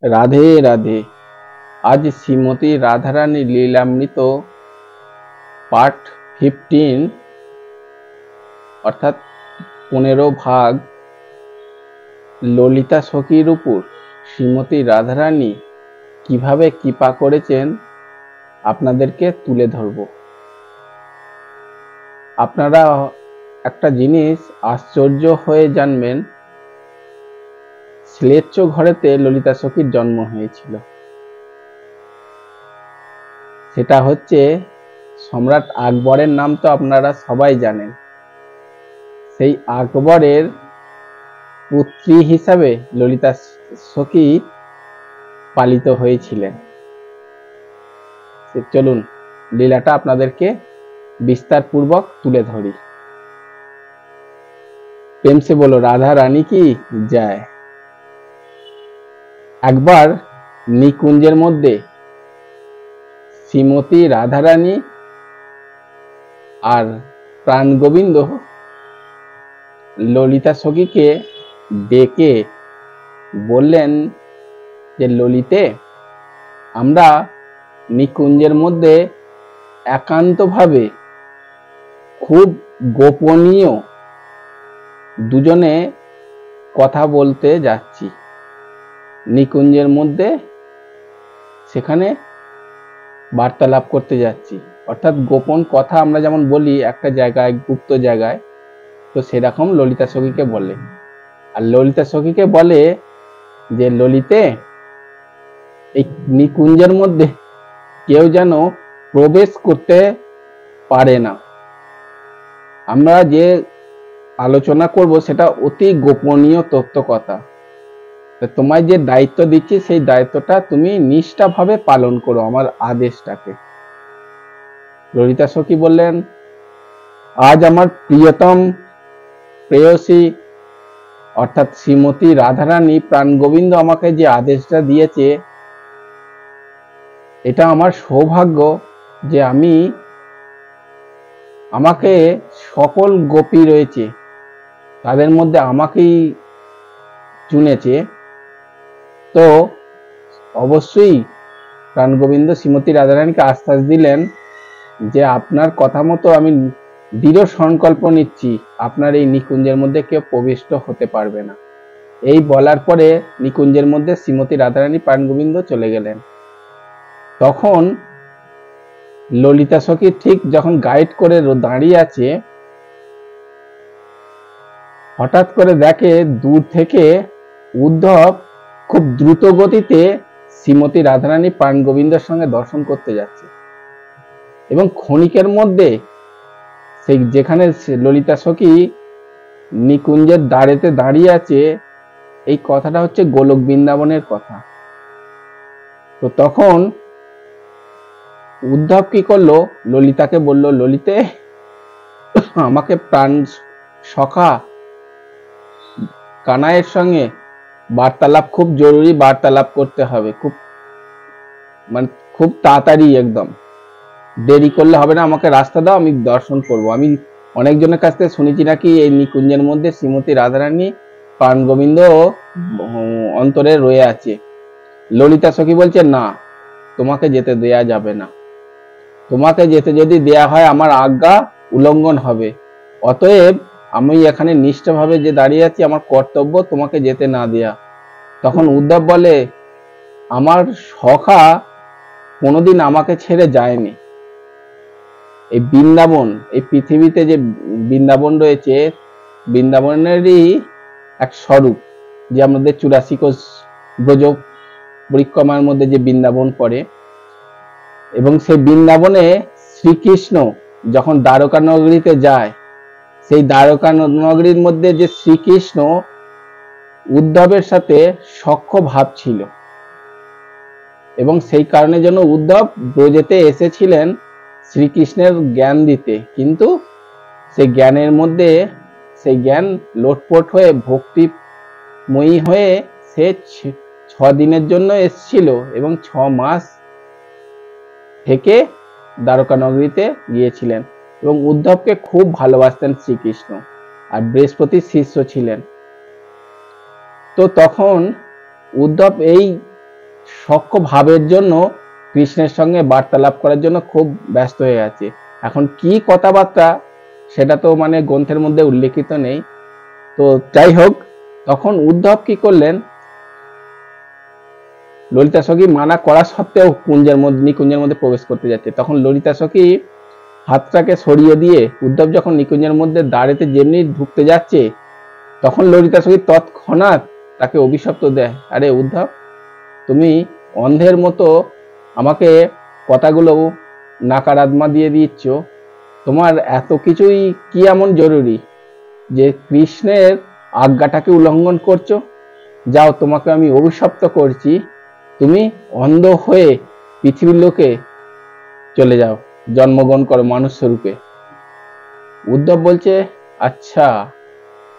রাধে রাধে। আজ শ্রীমতী রাধারানী লীলামৃত পার্ট 15 অর্থাৎ 15 ভাগ ললিতা সখীর উপর শ্রীমতী রাধারানী কিভাবে কৃপা করেছেন আপনাদেরকে তুলে ধরব। আপনারা একটা জিনিস আশ্চর্য হয়ে জানবেন, শ্লেচ্ছ ঘরেতে ললিতা সখীর জন্ম হয়েছিল। সেটা হচ্ছে সম্রাট আকবরের নাম তো আপনারা সবাই জানেন। সেই আকবরের পুত্রী হিসাবে ললিতা সখী পালিত হয়েছিলেন। চলুন লীলাটা আপনাদেরকে বিস্তার পূর্বক তুলে ধরি। প্রেম সে বলো রাধা রানী কি যায়। একবার নিকুঞ্জের মধ্যে শ্রীমতী রাধারানী আর প্রাণ গোবিন্দ ললিতা সখীকে ডেকে বললেন যে ললিতে, আমরা নিকুঞ্জের মধ্যে একান্তভাবে খুব গোপনীয় দুজনে কথা বলতে যাচ্ছি। নিকুঞ্জের মধ্যে সেখানে বার্তালাপ করতে যাচ্ছি, অর্থাৎ গোপন কথা আমরা যেমন বলি একটা জায়গায়, গুপ্ত জায়গায়, তো সেরকম ললিতা সখীকে বলে। আর ললিতা সখীকে বলে যে ললিতে, এই নিকুঞ্জের মধ্যে কেউ যেন প্রবেশ করতে পারে না। আমরা যে আলোচনা করব সেটা অতি গোপনীয় তথ্য কথা। তোমায় যে দায়িত্ব দিচ্ছি সেই দায়িত্বটা তুমি নিষ্ঠাভাবে পালন করো, আমার আদেশটাকে। ললিতা সখী বললেন, আজ আমার প্রিয়তম প্রেয়সী অর্থাৎ শ্রীমতী রাধারানী প্রাণ গোবিন্দ আমাকে যে আদেশটা দিয়েছে, এটা আমার সৌভাগ্য যে আমাকে সকল গোপী রয়েছে তাদের মধ্যে আমাকেই চুনেছে। তো অবশ্যই প্রাণ গোবিন্দ শ্রীমতী রাধারানীকে আশ্বাস দিলেন যে আপনার কথা মতো আমি দৃঢ় সংকল্প নিচ্ছি, আপনার এই নিকুঞ্জের মধ্যে কেউ প্রবিষ্ট হতে পারবে না। এই বলার পরে নিকুঞ্জের মধ্যে শ্রীমতী রাধারানী প্রাণ গোবিন্দ চলে গেলেন। তখন ললিতা সখী ঠিক যখন গাইড করে দাঁড়িয়ে আছে, হঠাৎ করে দেখে দূর থেকে উদ্ধব খুব দ্রুত গতিতে শ্রীমতী রাধারানী প্রাণ গোবিন্দের সঙ্গে দর্শন করতে যাচ্ছে। এবং ক্ষণিকের মধ্যে সেই যেখানে ললিতা সখী নিকুঞ্জের দ্বারেতে দাঁড়িয়ে আছে, এই কথাটা হচ্ছে গোলক বৃন্দাবনের কথা। তো তখন উদ্ধব কি করলো, ললিতাকে বলল, ললিতে, আমাকে প্রাণ সখা কানাইয়ের সঙ্গে বার্তালাপ, খুব জরুরি বার্তালাপ করতে হবে, খুব তাড়াতাড়ি, একদম দেরি করলে হবে না, আমাকে রাস্তা দাও, আমি দর্শন করব। আমি অনেকজনের কাছ থেকে শুনেছি নাকি এই নিকুঞ্জের মধ্যে শ্রীমতী রাধারানী প্রাণ গোবিন্দ অন্তরে রয়ে আছে। ললিতা সখী বলছে, না, তোমাকে যেতে দেয়া যাবে না। তোমাকে যেতে যদি দেয়া হয় আমার আজ্ঞা উল্লঙ্ঘন হবে। অতএব আমি এখানে নিষ্ঠভাবে যে দাঁড়িয়ে আছি, আমার কর্তব্য তোমাকে যেতে না দেয়া। তখন উদ্ধব বলে, আমার সখা কোনোদিন আমাকে ছেড়ে যায়নি। এই বৃন্দাবন, এই পৃথিবীতে যে বৃন্দাবন রয়েছে, বৃন্দাবনেরই এক স্বরূপ, যে আমাদের 84 কোষ ব্রজ পরিক্রমার মধ্যে যে বৃন্দাবন পড়ে। এবং সেই বৃন্দাবনে শ্রীকৃষ্ণ যখন দ্বারকা নগরীতে যায়, সেই দ্বারকা নগরীর মধ্যে যে শ্রীকৃষ্ণ উদ্ধবের সাথে সখ্য ভাব ছিল, এবং সেই কারণে যেন উদ্ধব ব্রজেতে এসেছিলেন শ্রীকৃষ্ণের জ্ঞান দিতে। কিন্তু সেই জ্ঞানের মধ্যে সেই জ্ঞান লোটপট হয়ে ভক্তিময়ী হয়ে সে 6 দিনের জন্য এসেছিল এবং 6 মাস থেকে দ্বারকা নগরীতে গিয়েছিলেন। এবং উদ্ধবকে খুব ভালোবাসতেন শ্রীকৃষ্ণ, আর বৃহস্পতির শিষ্য ছিলেন। তো তখন উদ্ধব এই সখ্য ভাবের জন্য কৃষ্ণের সঙ্গে বার্তালাপ করার জন্য খুব ব্যস্ত হয়ে আছে। এখন কি কথাবার্তা সেটা তো মানে গ্রন্থের মধ্যে উল্লেখিত নেই। তো যাই হোক, তখন উদ্ধব কি করলেন, ললিতা সখী মানা করা সত্ত্বেও নিকুঞ্জের মধ্যে প্রবেশ করতে যাচ্ছে। তখন ললিতা সখী হাতটাকে সরিয়ে দিয়ে উদ্ধব যখন নিকুঞ্জের মধ্যে দাঁড়াতে যেমনি ঢুকতে যাচ্ছে, তখন ললিতা সখী তৎক্ষণাৎ তাকে অভিশপ্ত দেয়, আরে উদ্ধব, তুমি অন্ধের মতো আমাকে কথাগুলো নাকারাত্মা দিয়ে দিচ্ছ। তোমার এত কিছুই কি এমন জরুরি যে কৃষ্ণের আজ্ঞাটাকে উল্লঙ্ঘন করছো? যাও, তোমাকে আমি অভিশপ্ত করছি, তুমি অন্ধ হয়ে পৃথিবীর লোকে চলে যাও, জন্মগ্রহণ করো মানুষ স্বরূপে। উদ্ধব বলছে, আচ্ছা,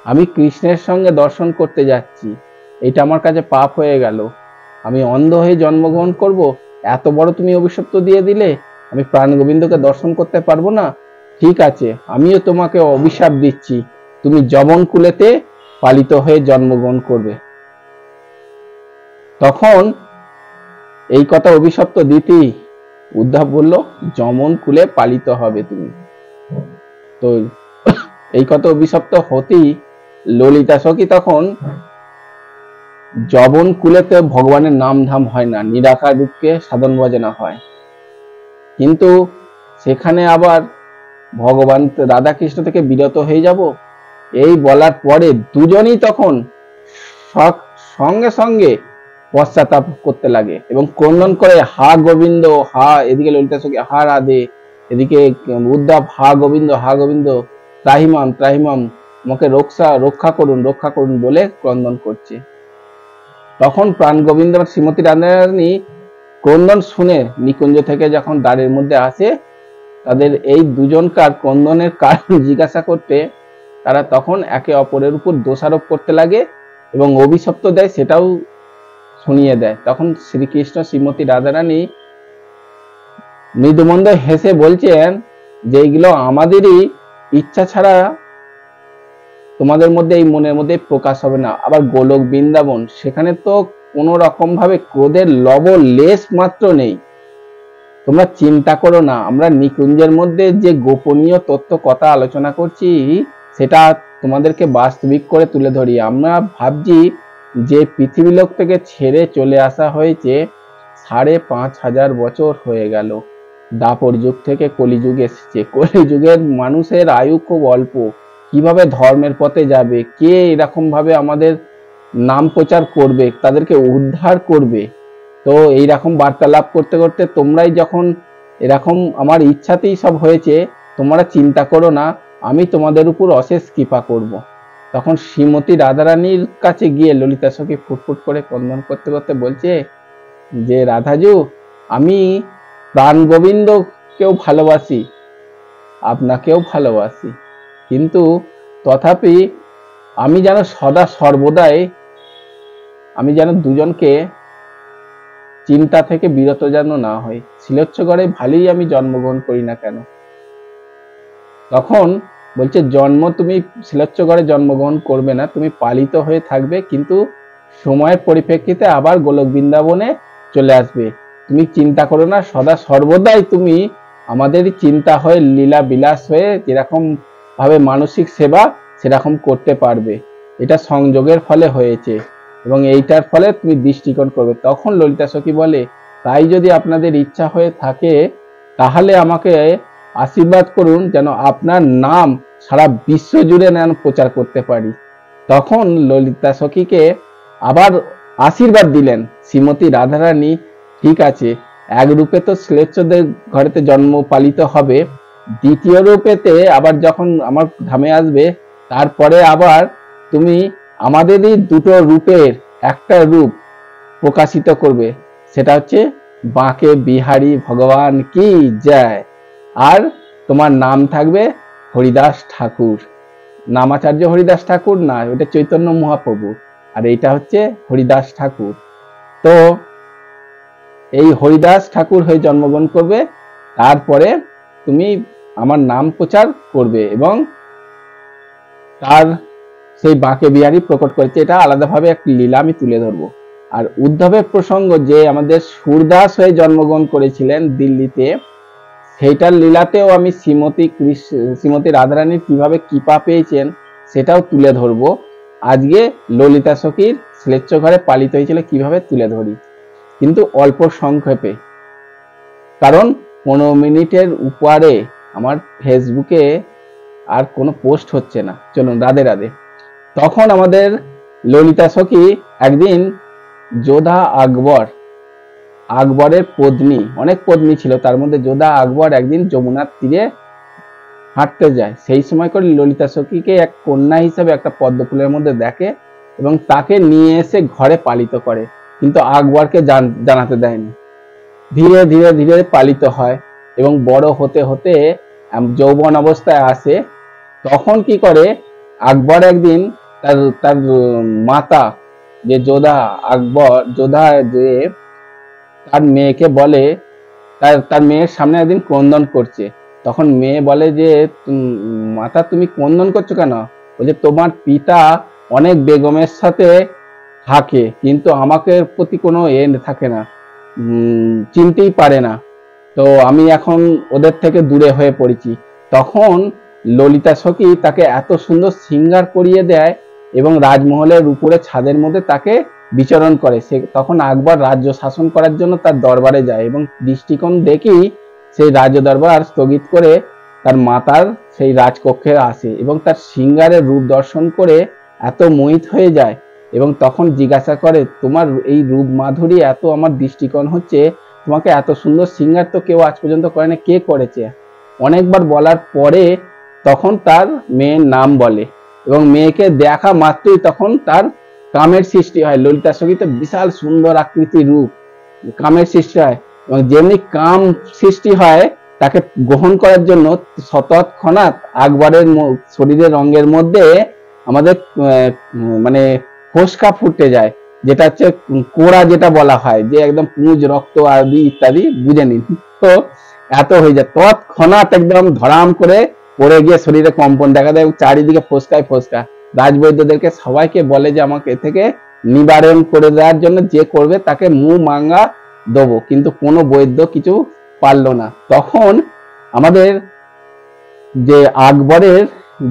আমি কৃষ্ণের সঙ্গে দর্শন করতে যাচ্ছি, এটা আমার কাছে পাপ হয়ে গেল, আমি অন্ধ হয়ে জন্মগ্রহণ করব? এত বড় তুমি অভিশপ্ত দিয়ে দিলে, আমি প্রাণ গোবিন্দকে দর্শন করতে পারবো না? ঠিক আছে, আমিও তোমাকে অভিশাপ দিচ্ছি, তুমি যমন কুলেতে পালিত হয়ে জন্মগ্রহণ করবে। তখন এই কথা অভিশপ্ত দিতেই উদ্ধব বলল, যমন কুলে পালিত হবে তুমি। তো এই কথা অভিশপ্ত হতেই ললিতা সখী তখন, যবন কুলেতে ভগবানের নাম ধাম হয় না, নিরাকার রূপকে সাধন ভজনা হয়, কিন্তু সেখানে আবার ভগবান রাধা কৃষ্ণ থেকে বিরত হয়ে যাব, এই বলার পরে দুজনেই তখন সঙ্গে সঙ্গে পশ্চাতাপ করতে লাগে এবং ক্রন্দন করে, হা গোবিন্দ হা, এদিকে ললিতা সখী হা রাধে, এদিকে উদ্ধব হা গোবিন্দ হা গোবিন্দ, ত্রাহিমাম ত্রাহিমাম, আমাকে রক্ষা করুন বলে ক্রন্দন করছে। তখন প্রাণ গোবিন্দ শ্রীমতী রাধারানী ক্রন্দন শুনে নিকুঞ্জ থেকে যখন দ্বারের মধ্যে আসে, তাদের এই দুজনকার ক্রন্দনের কারণ জিজ্ঞাসা করতে তারা তখন একে অপরের উপর দোষারোপ করতে লাগে এবং অভিশপ্ত দেয়, সেটাও শুনিয়ে দেয়। তখন শ্রীকৃষ্ণ শ্রীমতী রাধারানী মৃদুমন্দ হেসে বলছেন যে এইগুলো আমাদেরই ইচ্ছা ছাড়া তোমাদের মধ্যে এই মনের মধ্যে প্রকাশ হবে না। আবার গোলক বৃন্দাবন, সেখানে তো কোনো রকম ভাবে ক্রোধের লেশ মাত্র নেই। তোমরা চিন্তা করো না, আমরা নিকুঞ্জের মধ্যে যে গোপনীয় তথ্য কথা আলোচনা করছি সেটা তোমাদেরকে বাস্তবিক করে তুলে ধরি। আমরা ভাবছি যে পৃথিবী লোক থেকে ছেড়ে চলে আসা হয়েছে ৫,৫০০ বছর হয়ে গেল, দাপর যুগ থেকে কলিযুগ এসেছে। কলিযুগের মানুষের আয়ু খুব অল্প, কিভাবে ধর্মের পথে যাবে, কে এরকম ভাবে আমাদের নাম প্রচার করবে, তাদেরকে উদ্ধার করবে। তো এইরকম বার্তালাপ করতে করতে তোমরাই যখন এরকম আমার ইচ্ছাতেই সব হয়েছে, তোমরা চিন্তা করো না, আমি তোমাদের উপর অশেষ কৃপা করব। তখন শ্রীমতী রাধারানীর কাছে গিয়ে ললিতা সখী ফুটফুট করে ক্রন্দন করতে করতে বলছে যে, রাধাজু, আমি প্রাণ গোবিন্দকেও ভালোবাসি, আপনাকেও ভালোবাসি, কিন্তু তথাপি আমি যেন সদা সর্বদাই আমি যেন দুজনকে চিন্তা থেকে বিরত যেন না হই, শিলচ্ছগড়ে ভালোই আমি জন্মগ্রহণ করি না কেন। তখন বলছে, জন্ম তুমি শিলচ্ছগড়ে জন্মগ্রহণ করবে না, তুমি পালিত হয়ে থাকবে, কিন্তু সময়ের পরিপ্রেক্ষিতে আবার গোলক বৃন্দাবনে চলে আসবে। তুমি চিন্তা করো না, সদা সর্বদাই তুমি আমাদেরই চিন্তা হয়ে লীলা বিলাস হয়ে যেরকম ভাবে মানসিক সেবা সেরকম করতে পারবে। এটা সংযোগের ফলে হয়েছে এবং এইটার ফলে তুমি দৃষ্টিকোণ করবে। তখন ললিতা সখী বলে, তাই যদি আপনাদের ইচ্ছা হয়ে থাকে তাহলে আমাকে আশীর্বাদ করুন, যেন আপনার নাম সারা বিশ্ব জুড়ে যেন প্রচার করতে পারি। তখন ললিতা সখীকে আবার আশীর্বাদ দিলেন শ্রীমতী রাধারানী, ঠিক আছে, এক রূপে তো শ্লেষ্ঠদের ঘরেতে জন্ম পালিত হবে, দ্বিতীয় রূপেতে আবার যখন আমার ধামে আসবে, তারপরে আবার তুমি আমাদেরই দুটো রূপের একটা রূপ প্রকাশিত করবে, সেটা হচ্ছে বাঁকে বিহারী ভগবান কি জয়। আর তোমার নাম থাকবে হরিদাস ঠাকুর, নামাচার্য হরিদাস ঠাকুর না, ওটা চৈতন্য মহাপ্রভু, আর এইটা হচ্ছে হরিদাস ঠাকুর। তো এই হরিদাস ঠাকুর হয়ে জন্মগ্রহণ করবে, তারপরে তুমি আমার নাম প্রচার করবে এবং তার সেই বাঁকে বিহারী প্রকট করেছে, এটা আলাদাভাবে এক লীলা আমি তুলে ধরবো। আর উদ্ধবের প্রসঙ্গ যে আমাদের সুরদাস হয়ে জন্মগ্রহণ করেছিলেন দিল্লিতে, সেইটার লীলাতেও আমি শ্রীমতী রাধারানীর কিভাবে কৃপা পেয়েছেন সেটাও তুলে ধরবো। আজকে ললিতা সখীর শ্লেচ্ছ ঘরে পালিত হয়েছিল কিভাবে তুলে ধরি, কিন্তু অল্প সংক্ষেপে, কারণ 15 মিনিটের উপরে আমার ফেসবুকে আর কোনো পোস্ট হচ্ছে না। চলুন, রাধে রাধে। তখন আমাদের ললিতা সখী একদিন যোধা আকবরের পত্নী, অনেক পত্নী ছিল, তার মধ্যে যোধা আকবর একদিন যমুনার তীরে হাঁটতে যায়। সেই সময় করে ললিতা সখীকে এক কন্যা হিসেবে একটা পদ্ম ফুলের মধ্যে দেখে এবং তাকে নিয়ে এসে ঘরে পালিত করে, কিন্তু আকবরকে জানাতে দেয়নি। ধীরে ধীরে ধীরে পালিত হয় এবং বড় হতে হতে যৌবন অবস্থায় আসে। তখন কি করে, আকবর একদিন তার মাতা যে যোধা যে তার মেয়েকে বলে, তার মেয়ের সামনে একদিন ক্রন্দন করছে। তখন মেয়ে বলে যে মাতা তুমি ক্রন্দন করছো কেন? বলছে তোমার পিতা অনেক বেগমের সাথে থাকে, কিন্তু আমাকে প্রতি কোনো থাকে না, চিনতেই পারে না, তো আমি এখন ওদের থেকে দূরে হয়ে পড়েছি। তখন ললিতা সখী তাকে এত সুন্দর শৃঙ্গার করিয়ে দেয় এবং রাজমহলের উপরে ছাদের মধ্যে তাকে বিচরণ করে। সে তখন আকবর রাজ্য শাসন করার জন্য তার দরবারে যায় এবং দৃষ্টিকোণ দেখেই সেই রাজ্য দরবার স্থগিত করে তার মাতার সেই রাজকক্ষে আসে এবং তার শৃঙ্গারের রূপ দর্শন করে এত মোহিত হয়ে যায় এবং তখন জিজ্ঞাসা করে, তোমার এই রূপ মাধুরী এত আমার দৃষ্টিকোণ হচ্ছে, তোমাকে এত সুন্দর শৃঙ্গার তো কেউ আজ পর্যন্ত করে না, কে করেছে? অনেকবার বলার পরে তখন তার মেয়ের নাম বলে এবং মেয়েকে দেখা মাত্রই তখন তার কামের সৃষ্টি হয়। ললিতা সখী তো বিশাল সুন্দর আকৃতির রূপ, কামের সৃষ্টি হয় এবং যেমনি কাম সৃষ্টি হয় তাকে গ্রহণ করার জন্য তৎক্ষণাৎ আকবরের শরীরের রঙের মধ্যে আমাদের মানে ফোসকা ফুটে যায়, যেটা হচ্ছে কোড়া যেটা বলা হয়, যে একদম পুঁজ রক্ত আদি ইত্যাদি বুঝে নিন। তো এত হয়ে যায়, তৎক্ষণাৎ একদম ধরাম করে পড়ে গিয়ে শরীরে কম্পন দেখা দেয় এবং চারিদিকে ফোসকায় ফোসকা। রাজবৈদ্যদেরকে সবাইকে বলে যে আমাকে এ থেকে নিবারণ করে দেওয়ার জন্য যে করবে তাকে মুখ মাঙ্গা দেবো, কিন্তু কোনো বৈদ্য কিছু পারলো না। তখন আমাদের যে আকবরের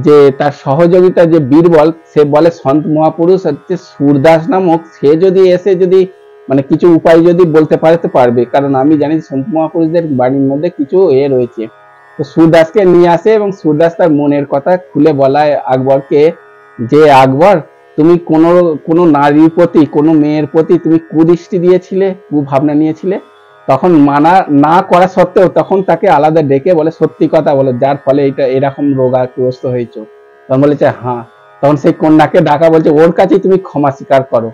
যে তার সহযোগিতা যে বীরবল, সে বলে সন্ত মহাপুরুষ হচ্ছে সুরদাস নামক, সে যদি এসে যদি মানে কিছু উপায় যদি বলতে পারে তো পারবে, কারণ আমি জানি সন্ত মহাপুরুষদের বাণীর মধ্যে কিছু রয়েছে। তো সুরদাসকে নিয়ে আসে এবং সুরদাস তার মনের কথা খুলে বলায় আকবরকে যে আকবর, তুমি কোনো নারীর প্রতি, কোনো মেয়ের প্রতি তুমি কুদৃষ্টি দিয়েছিলে, কুভাবনা নিয়েছিলে। তখন মানা না করা সত্ত্বেও তখন তাকে আলাদা ডেকে বলে সত্যি কথা বলো, যার ফলে এটা এরকম রোগাগ্রস্ত হয়েছো। তখন বলেছে হ্যাঁ। তখন সেই কন্যাকে ডাকা বলছে ওর কাছে তুমি ক্ষমা স্বীকার করো।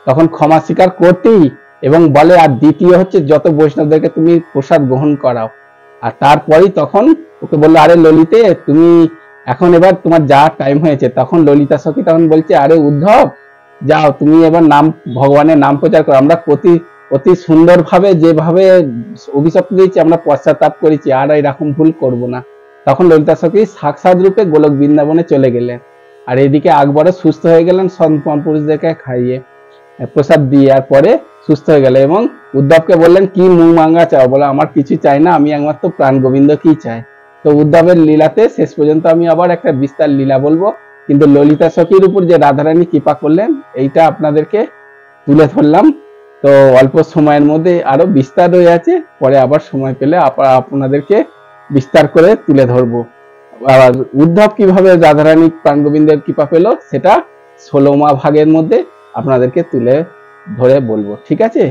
তখন ক্ষমা স্বীকার করতেই এবং বলে আর দ্বিতীয় হচ্ছে যত বৈষ্ণবদেরকে তুমি প্রসাদ গ্রহণ করাও। আর তারপরেই তখন ওকে বললো আরে ললিতে, তুমি এখন এবার তোমার যা টাইম হয়েছে। তখন ললিতা সখী তখন বলছে আরে উদ্ধব, যাও তুমি এবার নাম ভগবানের নাম প্রচার করো, আমরা অতি সুন্দরভাবে যেভাবে অভিশপ্ত দিয়েছি আমরা পশ্চাতাপ করেছি, আর এরকম ভুল করব না। তখন ললিতা সখী সাক্ষাৎ রূপে গোলক বৃন্দাবনে চলে গেলেন, আর এদিকে আকবরও সুস্থ হয়ে গেলেন সন্ত পুরুষদেরকে খাইয়ে প্রসাদ দিয়ে, আর পরে সুস্থ হয়ে গেল এবং উদ্ধবকে বললেন কি মুখ মাঙ্গা চাও? বলে আমার কিছু চাই না, আমি একমাত্র প্রাণ গোবিন্দকেই চাই। তো উদ্ধবের লীলাতে শেষ পর্যন্ত আমি আবার একটা বিস্তার লীলা বলবো, কিন্তু ললিতা সখীর উপর যে রাধারানী কৃপা করলেন এইটা আপনাদেরকে তুলে ধরলাম। তো অল্প সময়ের মধ্যে আরো বিস্তার হয়ে আছে, পরে আবার সময় পেলে আপনাদেরকে বিস্তার করে তুলে ধরবো। আর উদ্ধব কিভাবে রাধারানী প্রাণ গোবিন্দের কৃপা পেল সেটা 16মা ভাগের মধ্যে আপনাদেরকে তুলে ধরে বলবো, ঠিক আছে?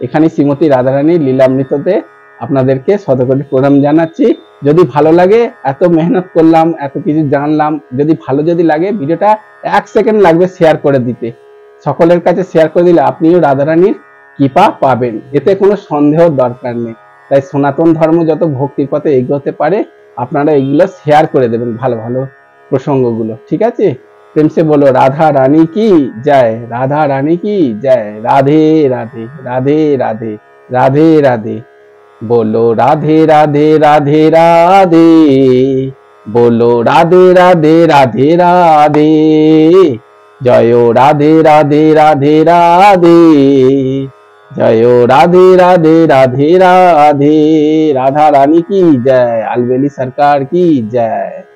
এখানে শ্রীমতী রাধারানীর লীলামৃততে আপনাদেরকে শতকোটি প্রণাম জানাচ্ছি। যদি ভালো লাগে, এত মেহনত করলাম, এত কিছু জানলাম, যদি ভালো যদি লাগে ভিডিওটা 1 সেকেন্ড লাগবে শেয়ার করে দিতে, সকলের কাছে শেয়ার করে দিলে আপনিও রাধারানীর কৃপা পাবেন, এতে কোনো সন্দেহ দরকার নেই। তাই সনাতন ধর্ম যত ভক্তির পথে এগোতে পারে আপনারা এগুলো শেয়ার করে দেবেন, ভালো ভালো প্রসঙ্গগুলো, ঠিক আছে? प्रेम से बोलो राधा रानी की जय, राधा रानी की जय, राधे राधे राधे राधे राधे राधे, बोलो राधे राधे राधे राधे, बोलो राधे राधे राधे राधे, জয় রাধে রাধে রাধে রাধে, জয় রাধে রাধে রাধে রাধে, রাধা রানী কি জয়, আলবেলি সরকার কি জয়।